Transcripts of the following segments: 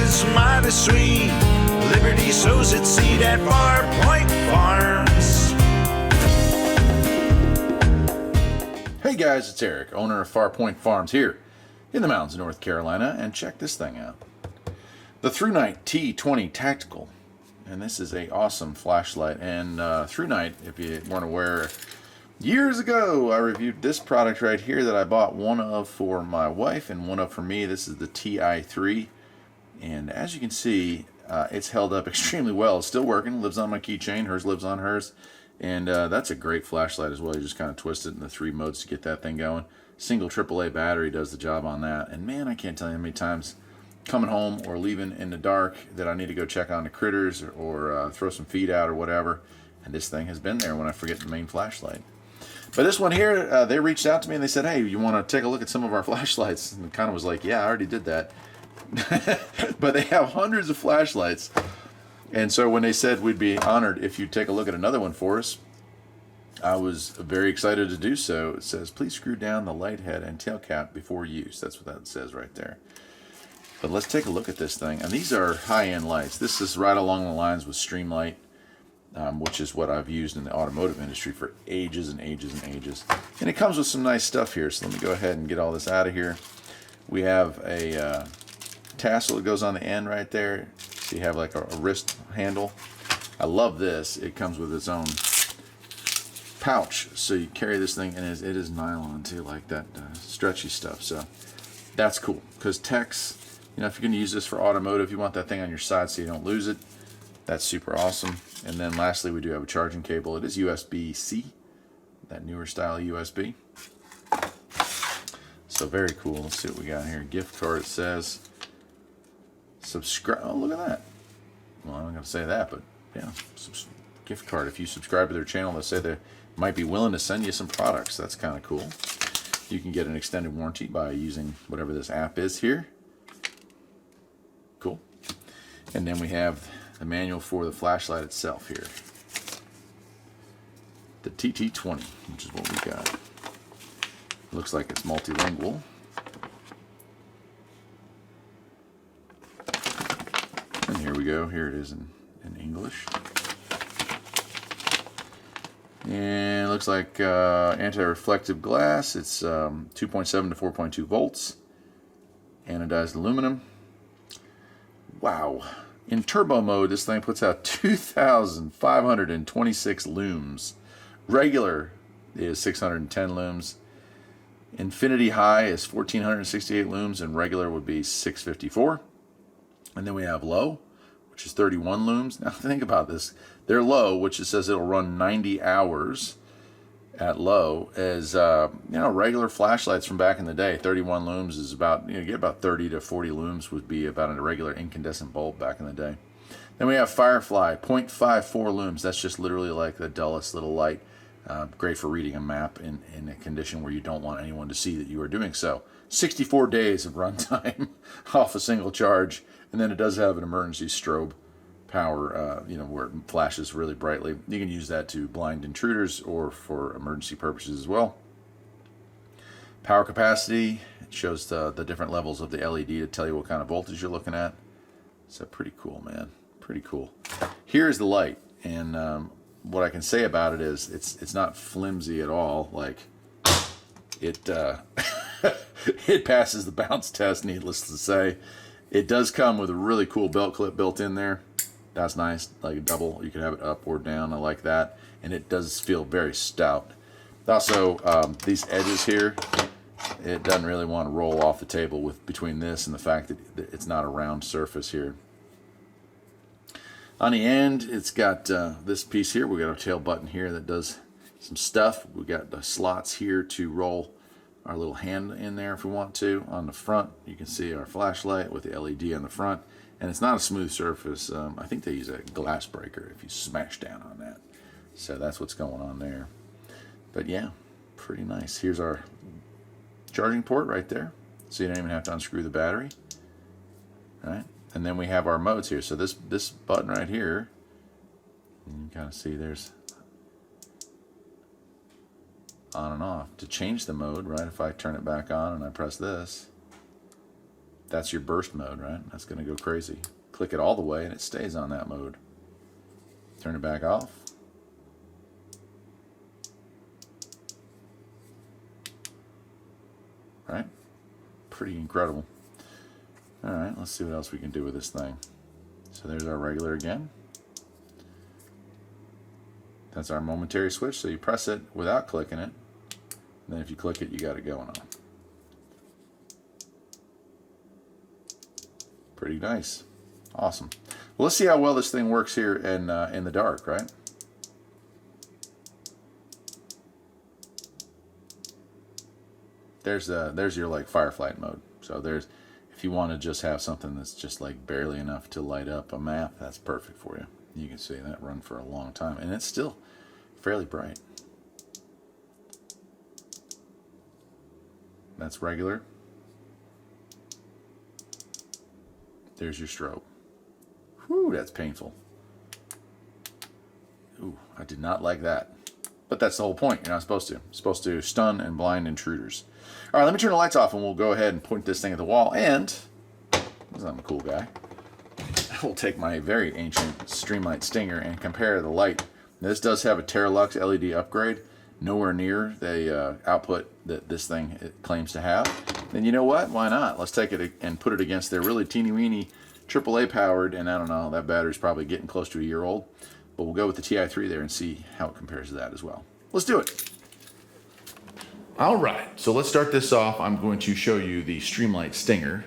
is mighty sweet. Liberty sows its seed at Farpoint Farms. Hey guys, it's Eric, owner of Farpoint Farms here in the mountains of North Carolina, and check this thing out. The Thrunite T20 Tactical, and this is a awesome flashlight. And Thrunite, if you weren't aware, years ago I reviewed this product right here that I bought one of for my wife and one of for me. This is the Ti3, and as you can see, it's held up extremely well. It's still working, lives on my keychain, hers lives on hers. And that's a great flashlight as well. You just kind of twist it in the 3 modes to get that thing going. Single AAA battery does the job on that. And man, I can't tell you how many times coming home or leaving in the dark that I need to go check on the critters or throw some feed out or whatever. And this thing has been there when I forget the main flashlight. But this one here, they reached out to me and they said, hey, you want to take a look at some of our flashlights? And kind of was like, yeah, I already did that. But they have hundreds of flashlights. And so when they said we'd be honored if you'd take a look at another one for us, I was very excited to do so. It says, please screw down the light head and tail cap before use. That's what that says right there. But let's take a look at this thing. And these are high-end lights. This is right along the lines with Streamlight, which is what I've used in the automotive industry for ages and ages and ages. And it comes with some nice stuff here. So let me go ahead and get all this out of here. We have a tassel that goes on the end right there. So you have like a wrist handle. I love this. It comes with its own pouch, so you carry this thing, and it is nylon too, like that stretchy stuff. So that's cool, because techs, you know, if you're going to use this for automotive, you want that thing on your side so you don't lose it. That's super awesome. And then lastly, we do have a charging cable. It is USB-C, that newer style USB. So very cool. Let's see what we got here. Gift card, it says. Subscribe. Oh, look at that. Well, I'm not going to say that, but yeah, gift card. If you subscribe to their channel, they say they might be willing to send you some products. That's kind of cool. You can get an extended warranty by using whatever this app is here. Cool. And then we have the manual for the flashlight itself here. The TT20, which is what we got. Looks like it's multilingual. And here we go. Here it is in English. And it looks like anti-reflective glass. It's 2.7 to 4.2 volts. Anodized aluminum. Wow. In turbo mode, this thing puts out 2,526 looms. Regular is 610 looms. Infinity high is 1,468 looms, and regular would be 654. And then we have low, which is 31 looms. Now think about this. They're low, which it says it'll run 90 hours at low, as you know, regular flashlights from back in the day. 31 looms is about, you get about 30 to 40 looms would be about a regular incandescent bulb back in the day. Then we have Firefly, 0.54 looms. That's just literally like the dullest little light. Great for reading a map in a condition where you don't want anyone to see that you are doing so. 64 days of runtime off a single charge. And then it does have an emergency strobe power, you know, where it flashes really brightly. You can use that to blind intruders or for emergency purposes as well. Power capacity, it shows the different levels of the LED to tell you what kind of voltage you're looking at. So pretty cool, man. Pretty cool. Here's the light, and what I can say about it is it's not flimsy at all. Like it it passes the bounce test, needless to say. It does come with a really cool belt clip built in there. That's nice, like a double. You can have it up or down. I like that. And it does feel very stout. Also, these edges here, it doesn't really want to roll off the table with between this and the fact that it's not a round surface here. On the end, it's got this piece here. We got our tail button here that does some stuff. We got the slots here to roll our little hand in there if we want to. On the front, you can see our flashlight with the LED on the front, and it's not a smooth surface. I think they use a glass breaker if you smash down on that. So that's what's going on there. But yeah, pretty nice. Here's our charging port right there, so you don't even have to unscrew the battery. All right, and then we have our modes here. So this button right here, you can kind of see there's on and off. To change the mode, right, if I turn it back on and I press this, That's your burst mode, right? That's going to go crazy. Click it all the way and it stays on that mode. Turn it back off. Right? Pretty incredible. All right, let's see what else we can do with this thing. So there's our regular again. That's our momentary switch. So you press it without clicking it. And then if you click it, you got it going on. Pretty nice. Awesome. Well, let's see how well this thing works here in the dark, right? There's your like fireflight mode. So there's, if you want to just have something that's just like barely enough to light up a map, that's perfect for you. You can see that run for a long time, and it's still fairly bright. That's regular. There's your strobe. Whew, that's painful. Ooh, I did not like that. But that's the whole point. You're not supposed to. You're supposed to stun and blind intruders. All right, let me turn the lights off and we'll go ahead and point this thing at the wall. And, because I'm a cool guy, I will take my very ancient Streamlight Stinger and compare the light. Now, this does have a Teralux LED upgrade. Nowhere near the output that this thing claims to have. Then you know what? Why not? Let's take it and put it against their really teeny weeny AAA powered, and I don't know, that battery's probably getting close to a year old. But we'll go with the Ti3 there and see how it compares to that as well. Let's do it. All right, so let's start this off. I'm going to show you the Streamlight Stinger.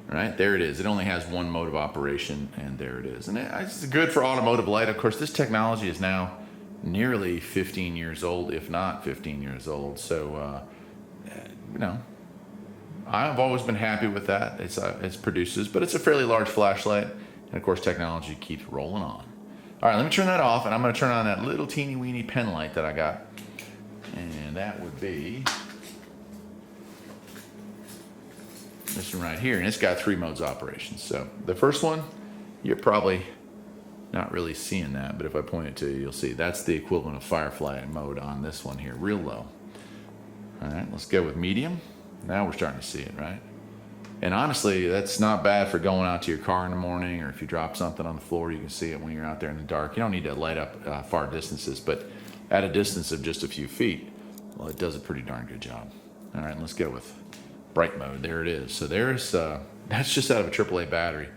All right, there it is. It only has one mode of operation, and there it is. And it's good for automotive light. Of course, this technology is now nearly 15 years old, if not 15 years old. So, you know, I've always been happy with that. It produces, but it's a fairly large flashlight. And of course, technology keeps rolling on. All right, let me turn that off, and I'm going to turn on that little teeny weeny pen light that I got. And that would be this one right here. And it's got 3 modes of operation. So the first one, you're probably not really seeing that, but if I point it to you, you'll see that's the equivalent of firefly mode on this one here, real low. All right, let's go with medium. Now we're starting to see it, right? And honestly, that's not bad for going out to your car in the morning, or if you drop something on the floor, you can see it when you're out there in the dark. You don't need to light up far distances, but at a distance of just a few feet, well, it does a pretty darn good job. All right, let's go with bright mode. There it is. So there's, that's just out of a AAA battery.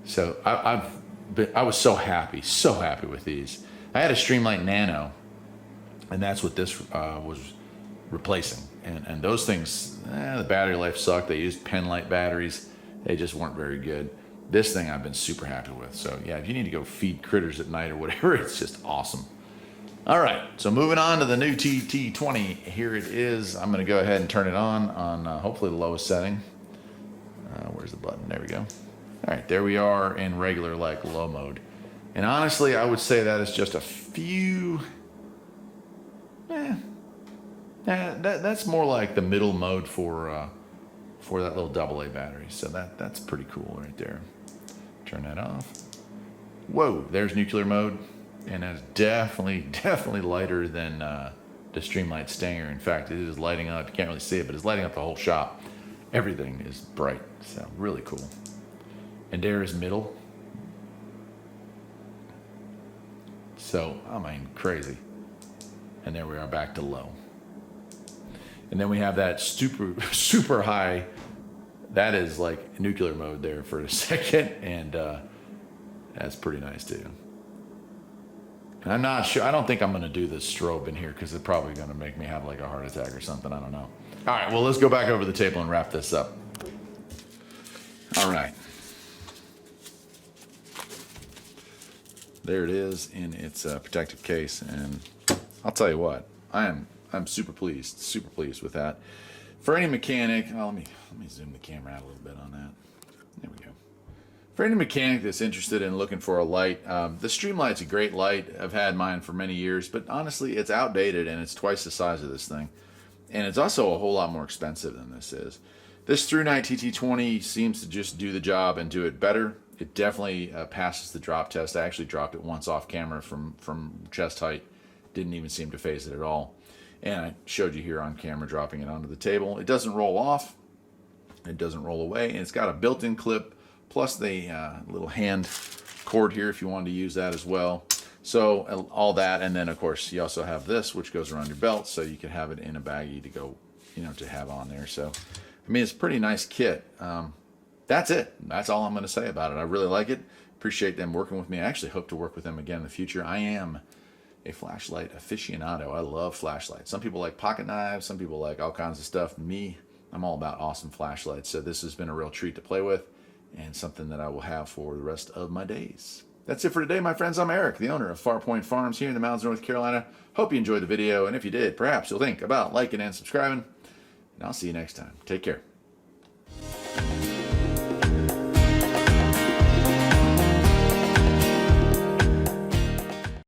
So I was so happy with these. I had a Streamlight Nano, and that's what this was replacing. And those things, the battery life sucked. They used pen light batteries. They just weren't very good. This thing I've been super happy with. So yeah, if you need to go feed critters at night or whatever, it's just awesome. All right, so moving on to the new TT20. Here it is. I'm going to go ahead and turn it on hopefully the lowest setting. Where's the button? There we go. All right, there we are in regular, like, low mode. And honestly, I would say that is just a few... that's more like the middle mode for that little AA battery. So that's pretty cool right there. Turn that off. Whoa, there's nuclear mode. And that's definitely lighter than the Streamlight Stinger. In fact, it is lighting up. You can't really see it, but it's lighting up the whole shop. Everything is bright, so really cool. And there is middle. So, I mean, crazy. And there we are back to low. And then we have that super high. That is like nuclear mode there for a second. And that's pretty nice too. And I'm not sure. I don't think I'm going to do this strobe in here because it's probably going to make me have like a heart attack or something. I don't know. All right, well, let's go back over the table and wrap this up. All right. There it is in its protective case. And I'll tell you what, I'm super pleased with that. For any mechanic, let me zoom the camera out a little bit on that. There we go. For any mechanic that's interested in looking for a light, the Streamlight's a great light. I've had mine for many years, but honestly, it's outdated and it's twice the size of this thing. And it's also a whole lot more expensive than this is. This Thrunite TT20 seems to just do the job and do it better. It definitely passes the drop test. I actually dropped it once off camera from chest height. Didn't even seem to phase it at all. And I showed you here on camera dropping it onto the table. It doesn't roll off. It doesn't roll away, and it's got a built-in clip plus the little hand cord here if you wanted to use that as well. So all that, and then of course you also have this, which goes around your belt, so you can have it in a baggie to go, you know, to have on there. So I mean, it's a pretty nice kit. That's it. That's all I'm going to say about it. I really like it. Appreciate them working with me. I actually hope to work with them again in the future. I am a flashlight aficionado. I love flashlights. Some people like pocket knives. Some people like all kinds of stuff. Me, I'm all about awesome flashlights. So this has been a real treat to play with and something that I will have for the rest of my days. That's it for today, my friends. I'm Eric, the owner of Farpoint Farms here in the mountains of North Carolina. Hope you enjoyed the video. And if you did, perhaps you'll think about liking and subscribing. And I'll see you next time. Take care.